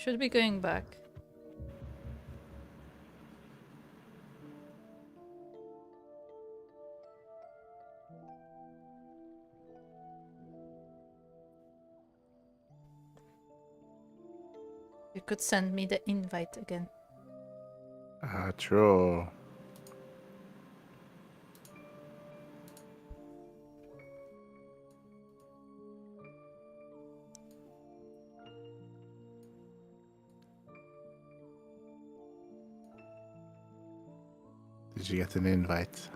Should be going back. You could send me the invite again. True. Did you get an invite?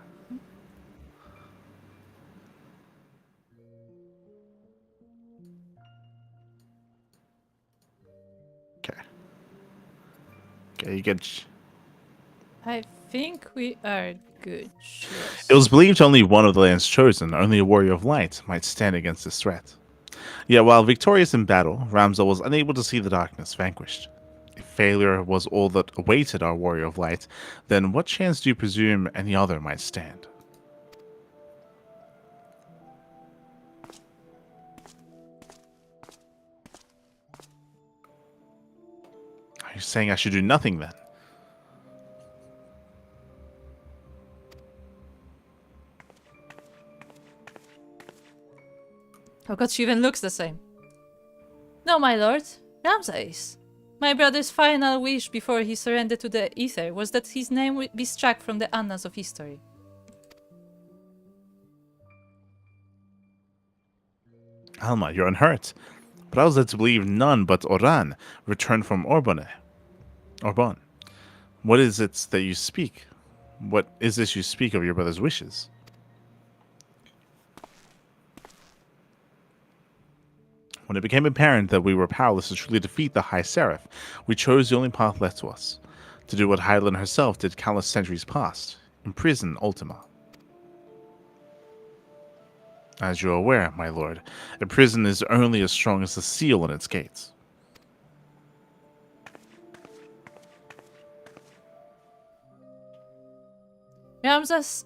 Okay. Okay, you get. I think we are good. Yes. It was believed only one of the lands chosen, only a warrior of light, might stand against this threat. Yet while victorious in battle, Ramza was unable to see the darkness vanquished. If failure was all that awaited our warrior of light, then what chance do you presume any other might stand? Are you saying I should do nothing then? Oh god, she even looks the same. No, my lord. Ramses. My brother's final wish before he surrendered to the Ether was that his name would be struck from the annals of history. Alma, you're unhurt. But I was led to believe none but Oran returned from Orbon. What is it that you speak? What is this you speak of your brother's wishes? When it became apparent that we were powerless to truly defeat the High Seraph, we chose the only path left to us, to do what Hydaelyn herself did countless centuries past, imprison Ultima. As you are aware, my lord, a prison is only as strong as the seal on its gates. Ramses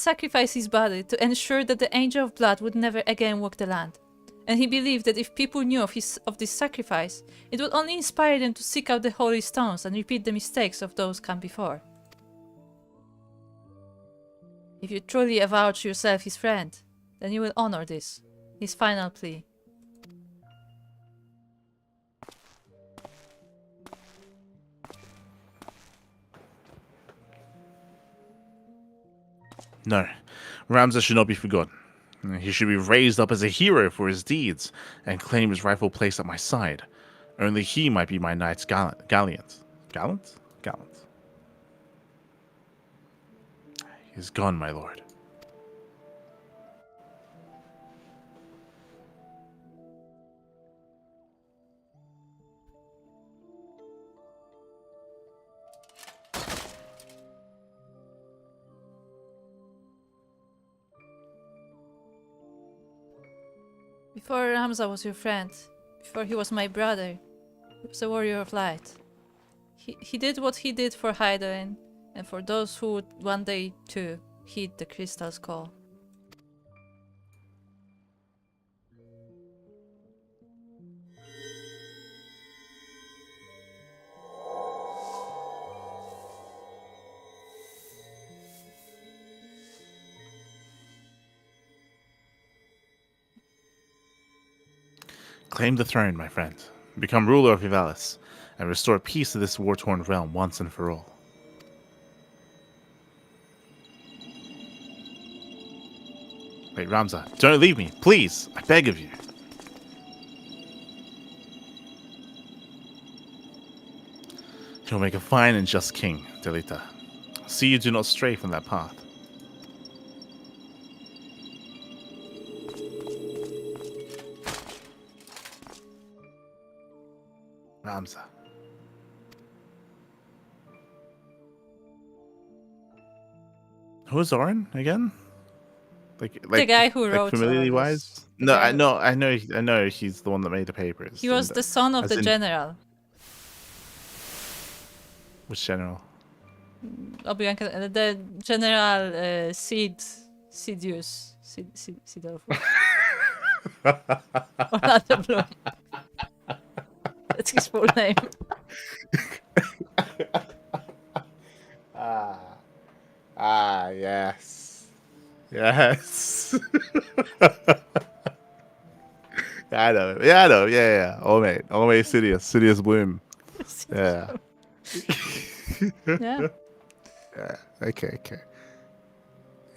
sacrificed his body to ensure that the Angel of Blood would never again walk the land. And he believed that if people knew of this sacrifice, it would only inspire them to seek out the holy stones and repeat the mistakes of those come before. If you truly avouch yourself his friend, then you will honor this, his final plea. No, Ramza should not be forgotten. He should be raised up as a hero for his deeds and claim his rightful place at my side. Only he might be my knight's gallant. Gallant? He is gone, my lord. Before Ramza was your friend, before he was my brother, he was a warrior of light. He did what he did for Hydaelyn, and for those who would one day, too, heed the crystal's call. Claim the throne, my friend. Become ruler of Yvalis, and restore peace to this war-torn realm once and for all. Wait, Ramza, don't leave me, please! I beg of you. You'll make a fine and just king, Delita. See you do not stray from that path. Ramza. Who's Oren again? Like the guy who wrote familiarly all wise? this. No, I know he's the one that made the papers. He was the son of the general. Which general? The general Sidious. Sidolfo. Orlando Bloom. That's his full name. Yes. Yes. I know. Yeah, I know. Yeah. Ome Sidious. Sidious Bloom. Yeah. Yeah. Yeah. Okay.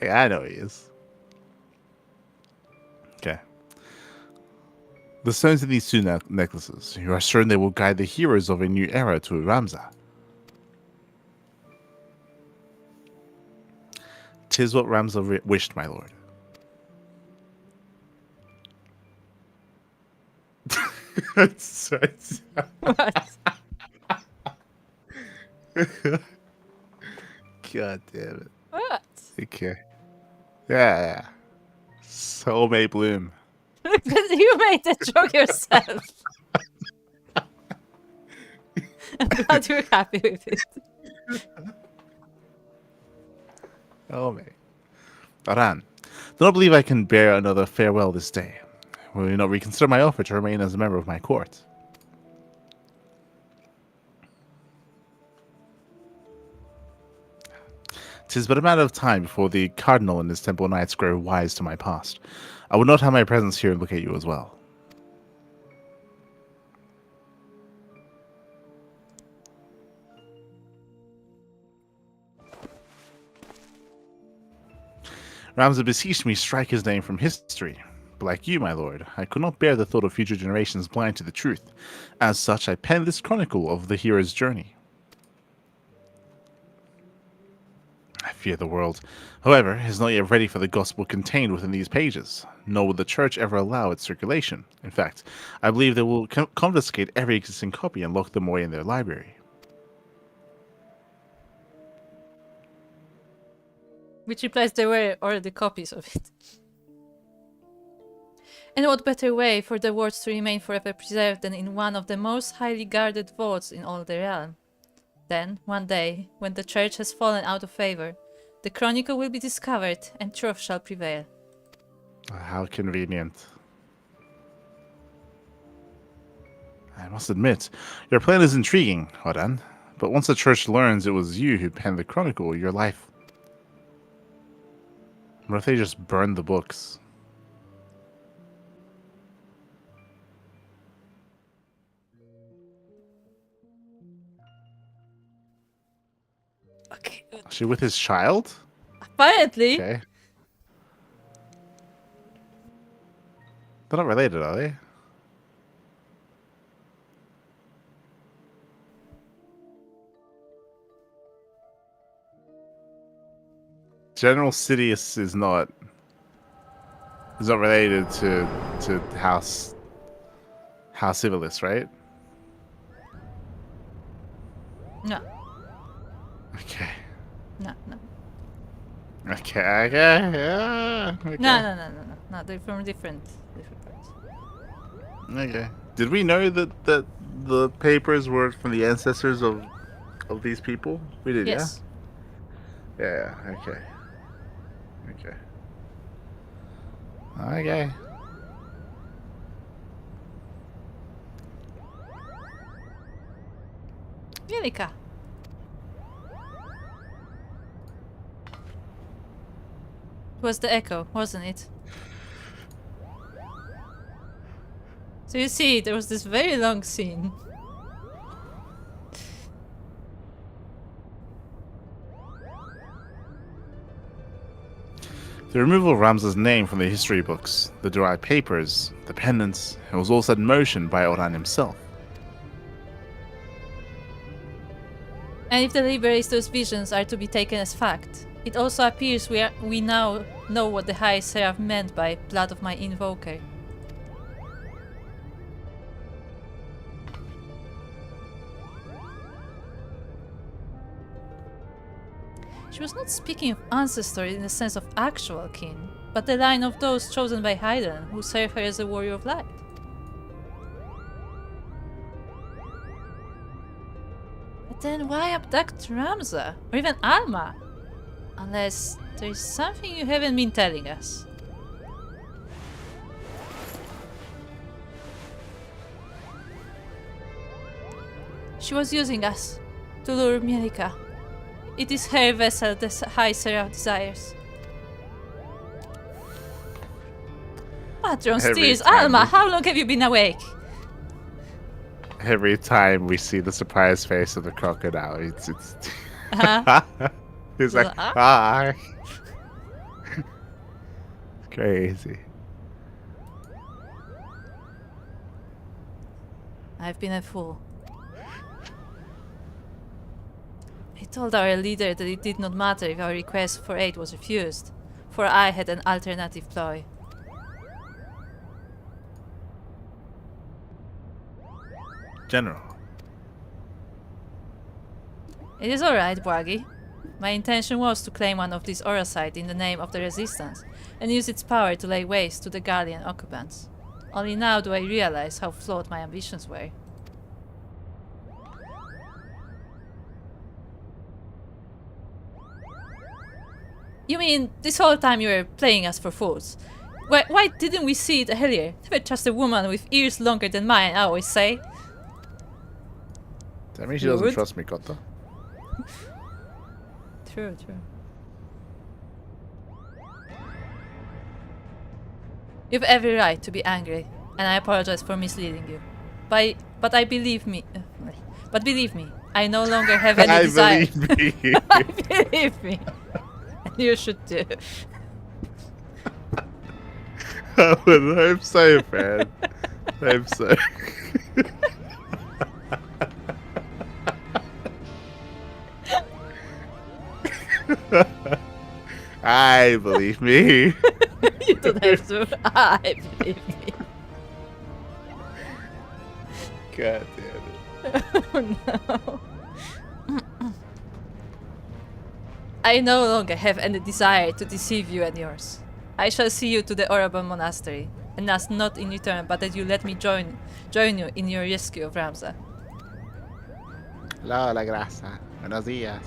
Yeah, I know he is. Okay. The stones in these two necklaces, you are certain they will guide the heroes of a new era to Ramza. 'Tis what Ramza wished, my lord. What? God damn it. What? Okay. Yeah. So may bloom. But you made that joke yourself. I'm glad you're happy with it. Oh may. Aran, do not believe I can bear another farewell this day. Will you not reconsider my offer to remain as a member of my court? Tis but a matter of time before the cardinal and his temple knights grow wise to my past. I would not have my presence here look at you as well. Ramza beseeched me strike his name from history. But like you, my lord, I could not bear the thought of future generations blind to the truth. As such, I penned this chronicle of the hero's journey. I fear the world, however, is not yet ready for the gospel contained within these pages, nor will the church ever allow its circulation. In fact, I believe they will confiscate every existing copy and lock them away in their library. Which implies there were already copies of it. And what better way for the words to remain forever preserved than in one of the most highly guarded vaults in all the realm? Then, one day, when the church has fallen out of favor, the chronicle will be discovered and truth shall prevail. How convenient. I must admit, your plan is intriguing, Horan. But once the church learns it was you who penned the chronicle, your life... What if they just burn the books? Okay. Is she with his child? Apparently. Okay. They're not related, are they? General Sidious is not related to House Civilis, right? No. Okay. No. Okay. Yeah. Okay. No. They're from different parts. Okay. Did we know that the papers were from the ancestors of these people? We did, Yes. Yeah. Okay. Okay. Mielikka. It was the echo, wasn't it? So you see, there was this very long scene. The removal of Ramza's name from the history books, the derived papers, the pendants, it was all set in motion by Oran himself. And if the Liberator's visions are to be taken as fact, it also appears we now know what the High Seraph meant by blood of my invoker. She was not speaking of ancestry in the sense of actual kin, but the line of those chosen by Hyden, who serve her as a warrior of light. But then why abduct Ramza, or even Alma? Unless there is something you haven't been telling us. She was using us to lure Mielikka. It is her vessel the High Seraph desires. Patron steers. Alma, how long have you been awake? Every time we see the surprised face of the crocodile, it's he's like, hi. Crazy. I've been a fool. I told our leader that it did not matter if our request for aid was refused, for I had an alternative ploy. General. It is alright, Bwagi. My intention was to claim one of these aura sites in the name of the Resistance, and use its power to lay waste to the Guardian occupants. Only now do I realize how flawed my ambitions were. You mean, this whole time you were playing us for fools? Why didn't we see it earlier? Never trust a woman with ears longer than mine, I always say. That means she doesn't trust me, Kotta. True. You've every right to be angry, and I apologize for misleading you. But believe me, I no longer have any desire. Believe me. Believe me. You should do. I'm so fan. I'm so. I believe me. You don't have to. I believe me. God damn it. Oh no. I no longer have any desire to deceive you and yours. I shall see you to the Oraban Monastery, and ask not in return but that you let me join you in your rescue of Ramza. Hola, la grasa. Buenos días.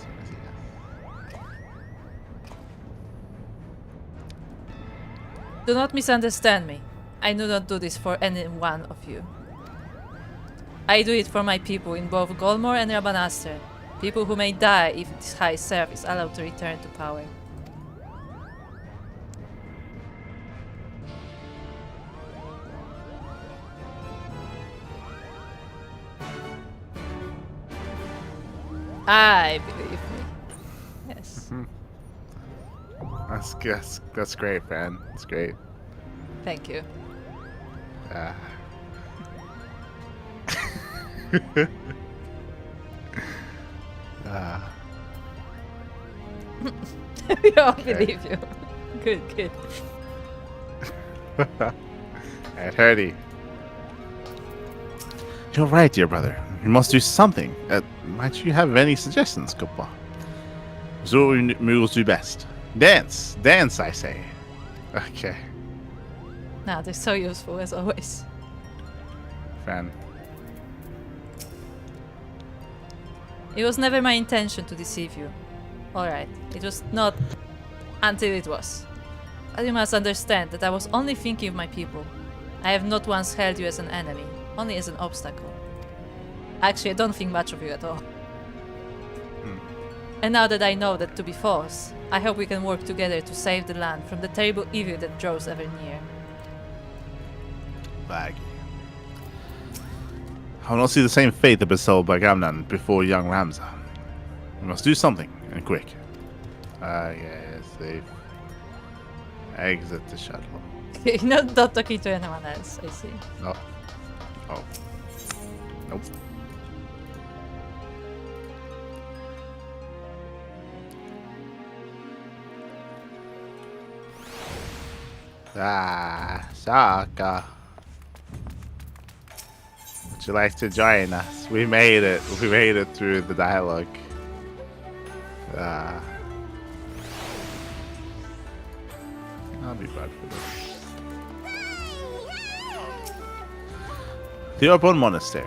Do not misunderstand me. I do not do this for any one of you. I do it for my people in both Golmor and Rabanastre. People who may die if this High Seraph is allowed to return to power. I believe me. Yes. That's great, man. That's great. Thank you. We all believe you. Good. Alright, Hardy. You're right, dear brother. You must do something. Might you have any suggestions, Kuppa? So we will do best. Dance! Dance, I say. Okay. Nah, they're so useful as always. Fan. It was never my intention to deceive you. Alright, it was not until it was. But you must understand that I was only thinking of my people. I have not once held you as an enemy, only as an obstacle. Actually, I don't think much of you at all. And now that I know that to be false, I hope we can work together to save the land from the terrible evil that draws ever near. Bag. I will not see the same fate that befell by Gamnan before young Ramza. We must do something, and quick. Yes, they exit the shuttle. You're not talking to anyone else, I see. No. Oh. Nope. Shaka. Would you like to join us? We made it. We made it through the dialogue. I'll be bad for this. The Orbon Monastery.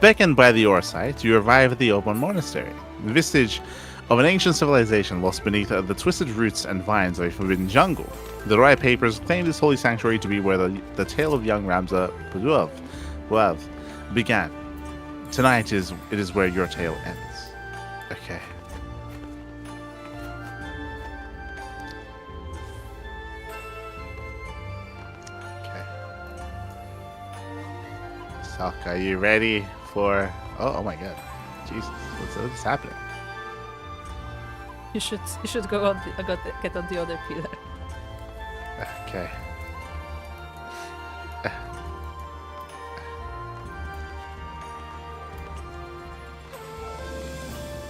Beckoned by the Orsite, you arrive at the Orbon Monastery, the vestige of an ancient civilization lost beneath the twisted roots and vines of a forbidden jungle. The Rai papers claim this holy sanctuary to be where the tale of young Ramza Puduv began. Tonight it is where your tale ends. Okay. Okay. Salk, are you ready for? Oh my God, Jesus, what's happening? You should go on get on the other pillar. Okay.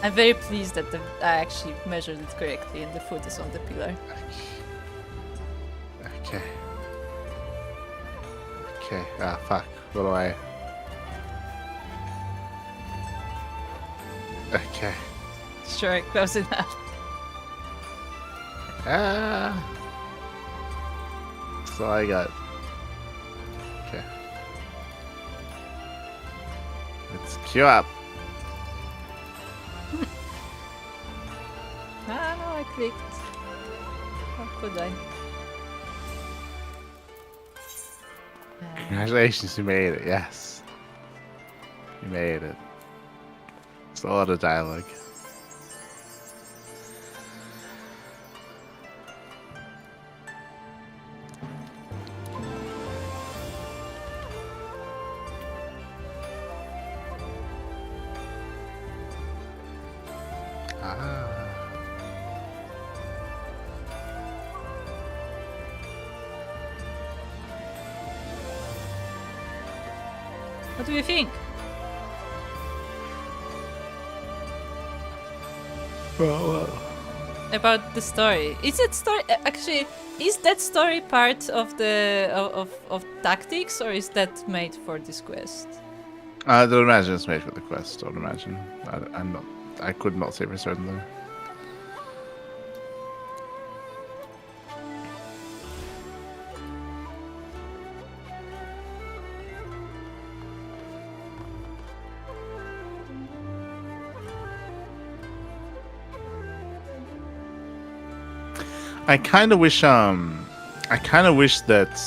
I'm very pleased that I actually measured it correctly and the foot is on the pillar. Okay. Okay. Ah, fuck. What do I? Okay. Sure, close enough. Ah. That's all I got. Okay. Let's queue up. Ah, no, I clicked. How could I? Congratulations, you made it. Yes. You made it. It's a lot of dialogue. Ah. What do you think? Well, About the story? Is it story actually? Is that story part of the of tactics, or is that made for this quest? I don't imagine it's made for the quest. Don't imagine. I'm not. I could not say for certain though. I kind of wish that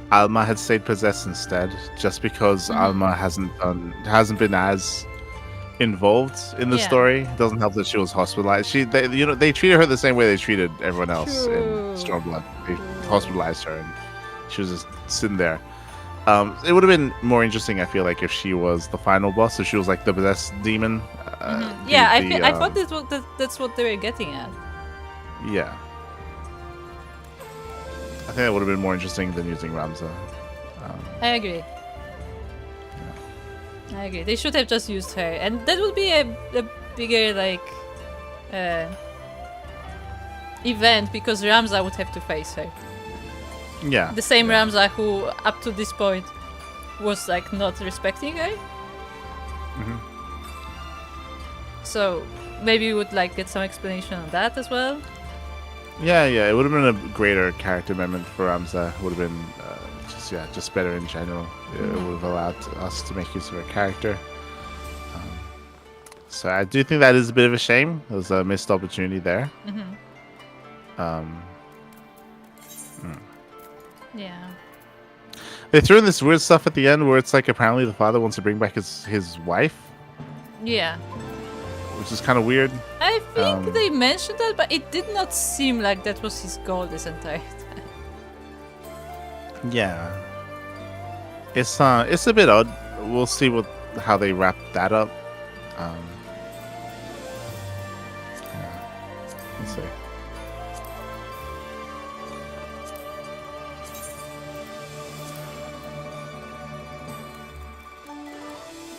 Alma had stayed possessed instead, just because Alma hasn't been as involved in the Yeah. story. It doesn't help that she was hospitalized. They treated her the same way they treated everyone else True. in Stormblood. They hospitalized her, and she was just sitting there. It would have been more interesting, I feel like, if she was the final boss. If she was like the possessed demon. Yeah, I thought that's what they were getting at. Yeah. I think that would have been more interesting than using Ramza. I agree. I agree. They should have just used her, and that would be a bigger like event, because Ramza would have to face her. Yeah. The same Ramza who, up to this point, was like not respecting her. Mhm. So maybe we would like get some explanation on that as well. Yeah, it would have been a greater character moment for Ramza. It would have been just better in general. It would have allowed us to make use of her character. So I do think that is a bit of a shame. There was a missed opportunity there. Yeah. They threw in this weird stuff at the end where it's like apparently the father wants to bring back his wife, Yeah. which is kind of weird. I think they mentioned that, but it did not seem like that was his goal this entire time. Yeah. It's a bit odd. We'll see how they wrap that up. Yeah. Let's see.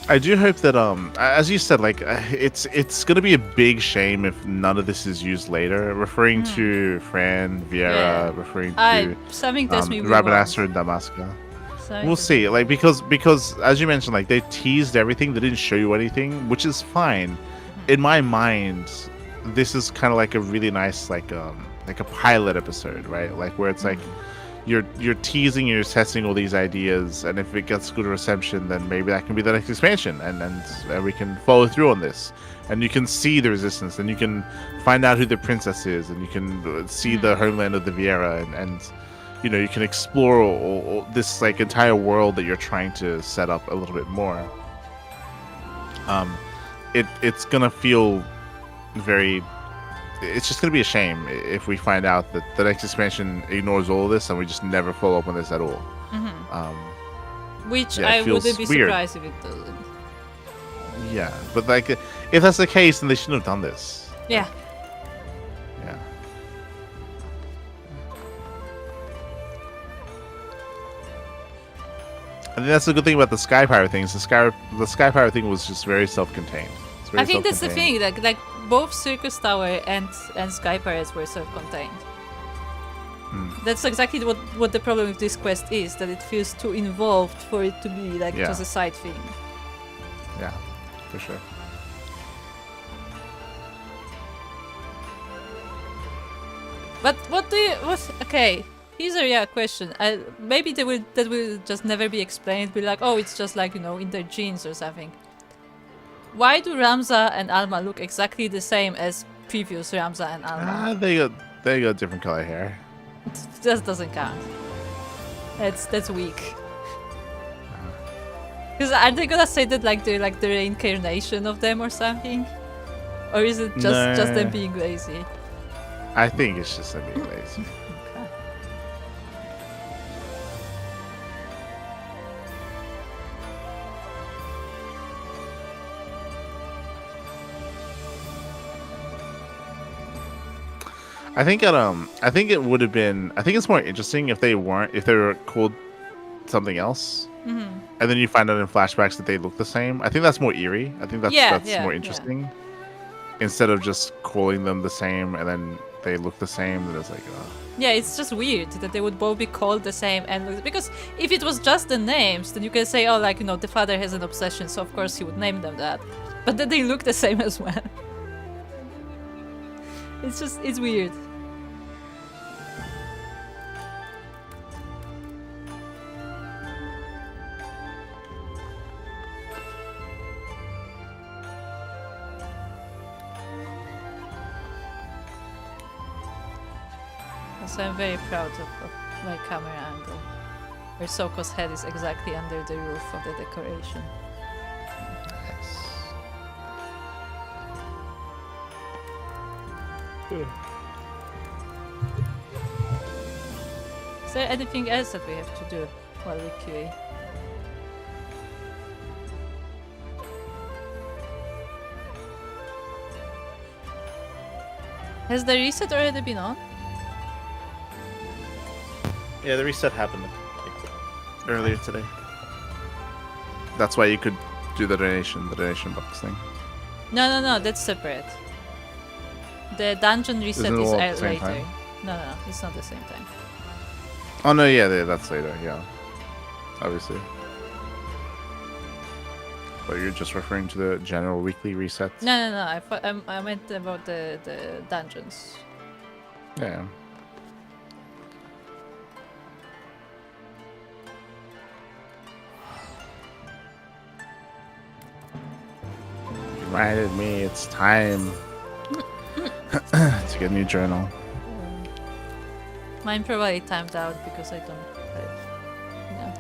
I do hope that as you said, like it's gonna be a big shame if none of this is used later. Referring to Fran, Vieira, referring to something tells me we Rabanasser won't. and Damaska. Something We'll tells see. Like because as you mentioned, like they teased everything. They didn't show you anything, which is fine. In my mind, this is kind of like a really nice like a pilot episode, right? Like where it's like you're teasing, you're testing all these ideas, and if it gets good reception, then maybe that can be the next expansion, and we can follow through on this, and you can see the resistance, and you can find out who the princess is, and you can see the homeland of the Vieira, and you know you can explore all this like entire world that you're trying to set up a little bit more. it's gonna feel very. It's just gonna be a shame if we find out that the next expansion ignores all of this and we just never follow up on this at all. Which Yeah, I it feels wouldn't be weird. surprised if it doesn't. Yeah, but like, if that's the case, then they shouldn't have done this. Yeah. Yeah. I think that's the good thing about the Sky Pirate thing. Is the Sky Pirate thing was just very self-contained. It's very I think that's the self-contained. thing. Like both Circus Tower and Sky Pirates were self-contained. That's exactly what the problem with this quest is. That it feels too involved for it to be like Yeah. just a side thing. Yeah, for sure. But what do you? Okay, here's a real question. Maybe that will just never be explained. Be like, oh, it's just like in their genes or something. Why do Ramza and Alma look exactly the same as previous Ramza and Alma? They got different color hair. That doesn't count. That's weak. Because are they gonna say that like they're like the reincarnation of them or something? Or is it just them being lazy? I think it's just them being lazy. I think it would have been. I think it's more interesting if they were called something else, and then you find out in flashbacks that they look the same. I think that's more eerie. I think that's more interesting. Instead of just calling them the same and then they look the same, then it's like, Yeah, it's just weird that they would both be called the same and because if it was just the names, then you can say, oh, like the father has an obsession, so of course he would name them that. But then they look the same as well. It's weird. So I'm very proud of my camera angle, where Soko's head is exactly under the roof of the decoration. Is there anything else that we have to do while we QA? Has the reset already been on? Yeah, the reset happened earlier today. That's why you could do the donation box thing. No, that's separate. The dungeon reset Isn't it is all at the same later. time? No, it's not the same time. Oh no, yeah, that's later. Yeah, obviously. But you're just referring to the general weekly reset. No. I meant about the dungeons. Yeah. Reminded me it's time to get a new journal. Mine probably timed out because I don't have. No.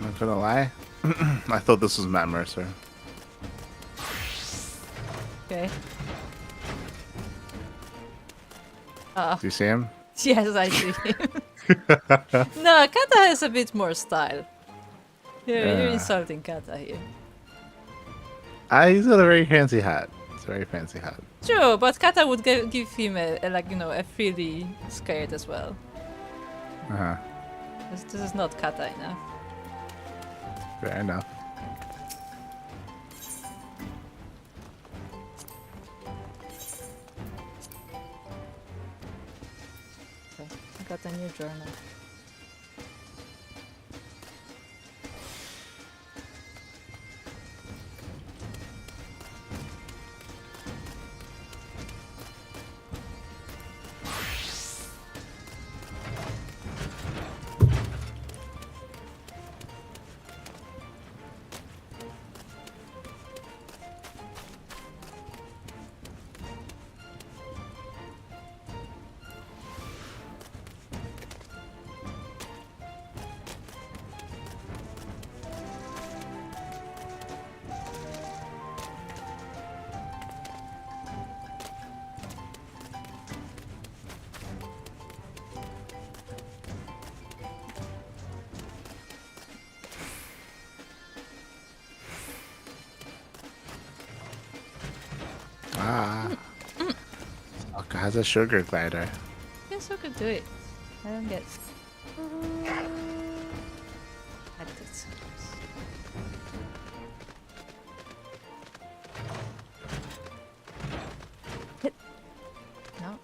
I'm not gonna lie. I thought this was Matt Mercer. Okay. Do you see him? Yes, I see him. No, Kata has a bit more style. You're Yeah. insulting Kata here. He's got a very fancy hat. It's a very fancy hat. True, but Kata would give him a frilly skirt as well. Uh-huh. This is not Kata enough. Fair enough. Okay, I got a new journal. Ah. Sokka has a sugar glider. Yes, who could do it? I don't get. I did it. Hit. No.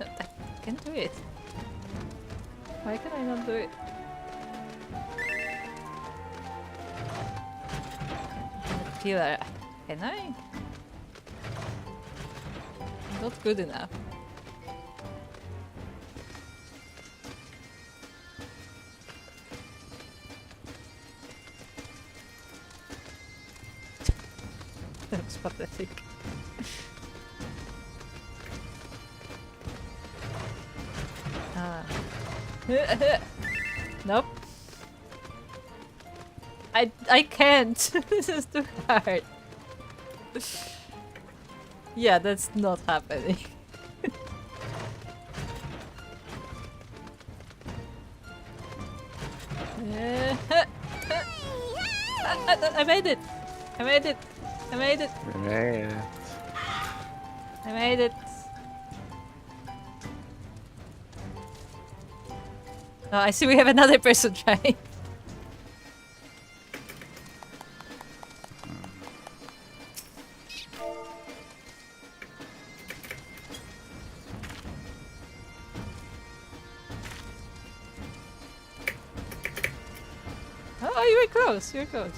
I can do it. Why can I not do it? Pillar. Can I? Not good enough. That was pathetic. Nope. I can't. This is too hard. Yeah, that's not happening. I made it. I made it. I made it. Yeah. I made it. Oh, I see we have another person trying. Oh, you were close. You were close.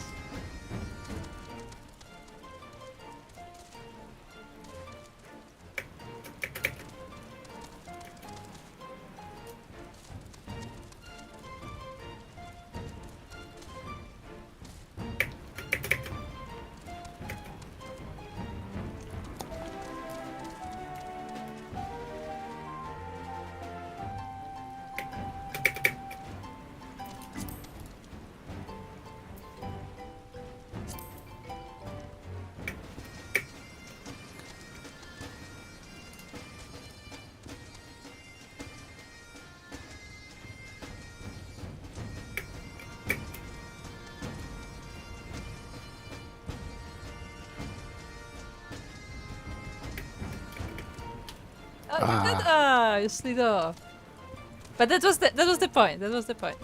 You slid off. But that was the point. That was the point.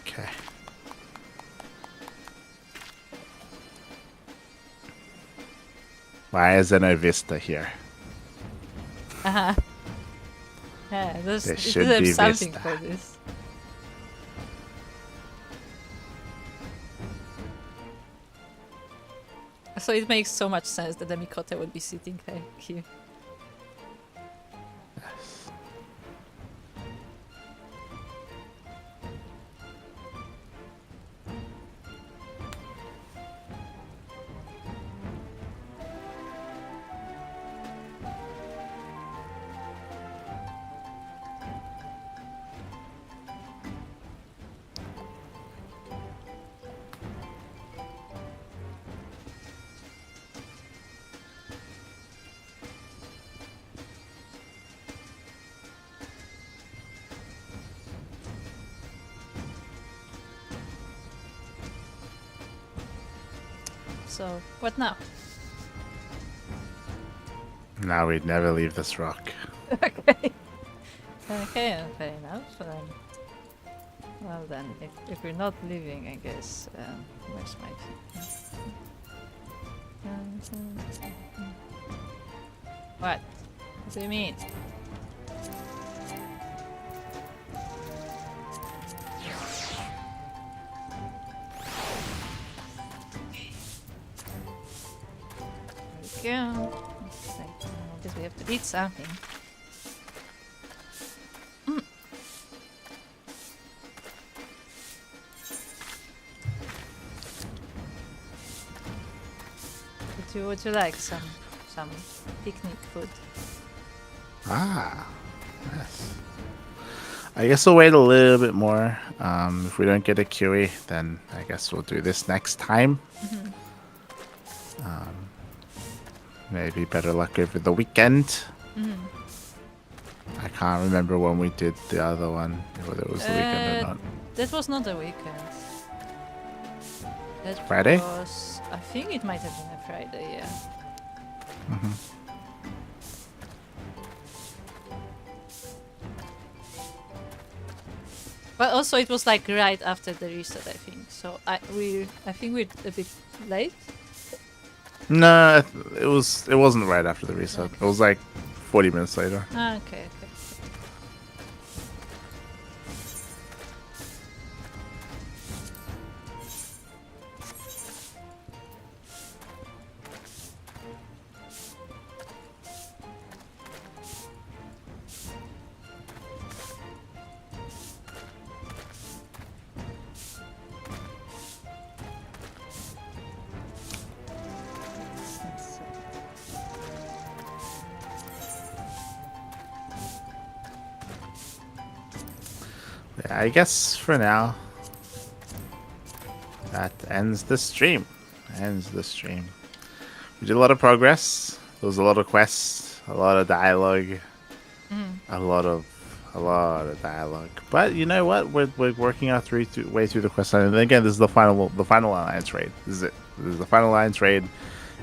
Okay. Why is there no Vista here? Uh-huh. Yeah, There it should deserves be something Vista. for this. So it makes so much sense that the Mikote would be sitting here. Yes. So, what now? Now we'd never leave this rock. Okay. Okay, fair enough. Well then, if we're not leaving, I guess. Where's my What? What do you mean? There we go. I guess we have to eat something. Would you like some picnic food? Ah, yes. I guess we'll wait a little bit more. If we don't get a kiwi, then I guess we'll do this next time. Maybe better luck over the weekend. I can't remember when we did the other one, whether it was the weekend or not. That was not a weekend. That Friday? Was, I think it might have been a Friday, yeah. But also it was like right after the reset, I think. So I think we're a bit late. No, it wasn't right after the reset. Okay. It was like 40 minutes later. Ah, okay. Yeah, I guess for now, that ends the stream. We did a lot of progress. There was a lot of quests, a lot of dialogue, a lot of dialogue. But you know what? We're working our way through the quest line. And again, this is the final alliance raid. This is it. This is the final alliance raid,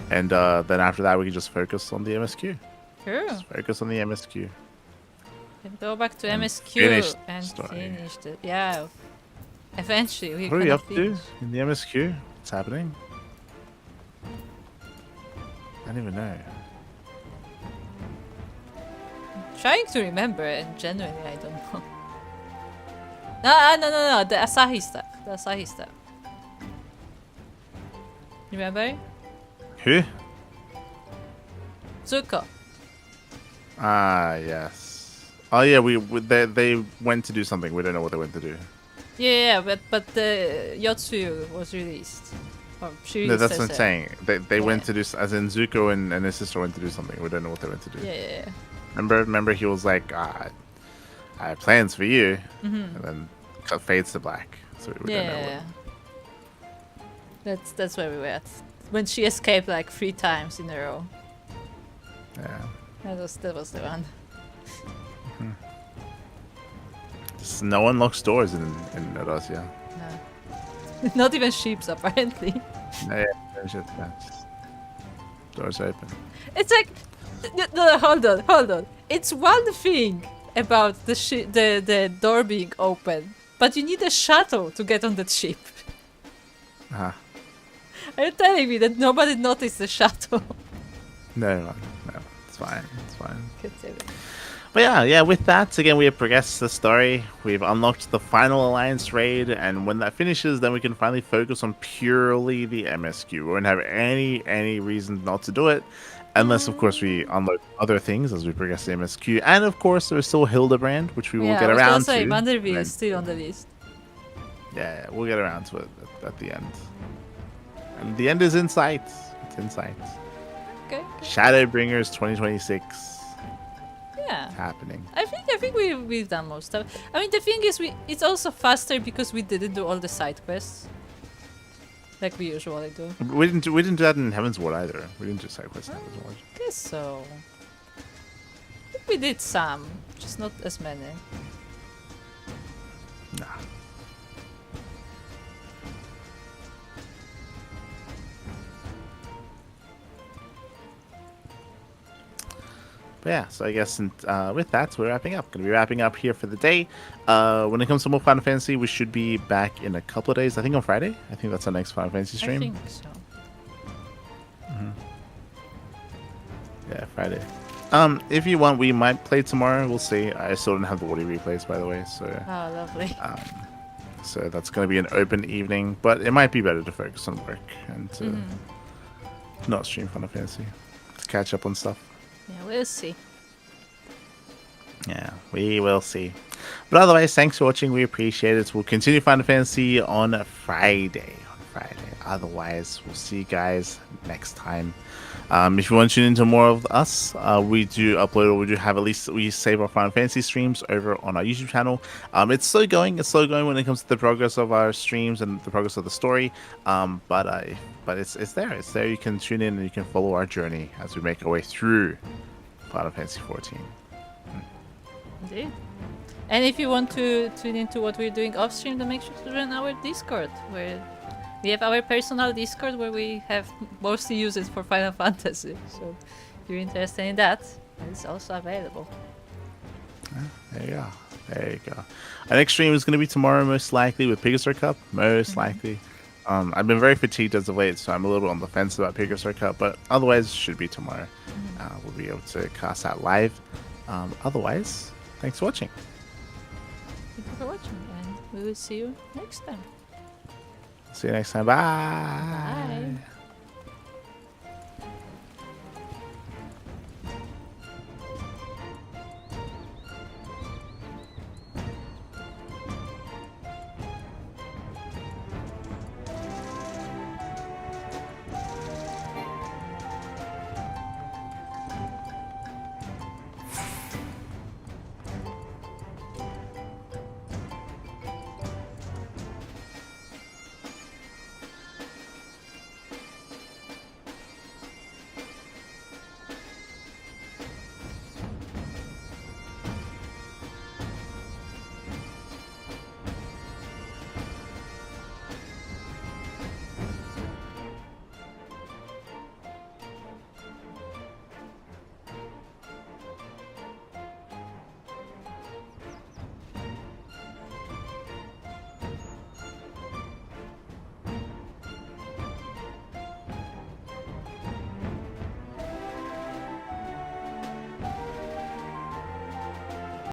and then after that, we can just focus on the MSQ. Sure. Just focus on the MSQ. And go back to And MSQ finish the and story. finish it. Yeah. Eventually, we're What are we gonna up to finish. in the MSQ? What's happening? I don't even know. Trying to remember, and genuinely, I don't know. No. The Asahi stuff. Remember? Who? Zuko. Ah, yes. Oh yeah, they went to do something. We don't know what they went to do. Yeah, but the Yotsuyu was released. Or she No, released that's what I'm herself. saying. They went Yeah. to do, as in Zuko and his sister went to do something. We don't know what they went to do. Yeah. Remember he was like, I have plans for you, and then fades to black. So we don't know Yeah. That's where we were at. When she escaped like 3 times in a row. what. Yeah. That was the one. Just no one locks doors in Eurasia. No. Not even sheeps, apparently. Yeah, just doors open. It's like, no, hold on. It's one thing about the door being open, but you need a shuttle to get on the ship. Uh-huh. Are you telling me that nobody noticed the shuttle? No, it's fine. God damn it. But yeah, with that, again, we have progressed the story. We've unlocked the final Alliance raid, and when that finishes, then we can finally focus on purely the MSQ. We won't have any reason not to do it, unless, of course, we unlock other things as we progress the MSQ. And, of course, there's still Hildebrand, which we will get around to. Manderville And is still on the list. yeah, we'll get around to it at the end. And the end is in sight. It's in sight. Okay. Shadowbringers 2026. Yeah. Happening. I think we've done most stuff. I mean, the thing is, it's also faster because we didn't do all the side quests, like we usually do. We didn't do that in Heaven's Ward either. We didn't do side quests in Heaven's Ward. Guess so. I think we did some, just not as many. Nah. But yeah, so I guess with that, we're wrapping up. Going to be wrapping up here for the day. When it comes to more Final Fantasy, we should be back in a couple of days. I think on Friday. I think that's our next Final Fantasy I stream. think so. Yeah, Friday. If you want, we might play tomorrow. We'll see. I still don't have the audio replays, by the way. So, Oh, lovely. so that's going to be an open evening. But it might be better to focus on work and to not stream Final Fantasy to catch up on stuff. Yeah, we'll see. Yeah, we will see. But otherwise, thanks for watching. We appreciate it. We'll continue Final Fantasy on Friday. Otherwise, we'll see you guys next time. If you want to tune into more of us, we do upload, or we do have at least, we save our Final Fantasy streams over on our YouTube channel. It's slow going. It's slow going when it comes to the progress of our streams and the progress of the story. But it's there. It's there. You can tune in and you can follow our journey as we make our way through Final Fantasy 14. Indeed. And if you want to tune into what we're doing off stream, then make sure to join our Discord, where we have our personal Discord where we have mostly use it for Final Fantasy. So if you're interested in that, it's also available. There you go. There you go. Our next stream is going to be tomorrow, most likely, with Pegasus Cup. Most likely. I've been very fatigued as of late, so I'm a little on the fence about Pegasus Cup, but otherwise, it should be tomorrow. We'll be able to cast out live. Otherwise, thanks for watching. Thank you for watching, and we will see you next time. See you next time. Bye. Bye.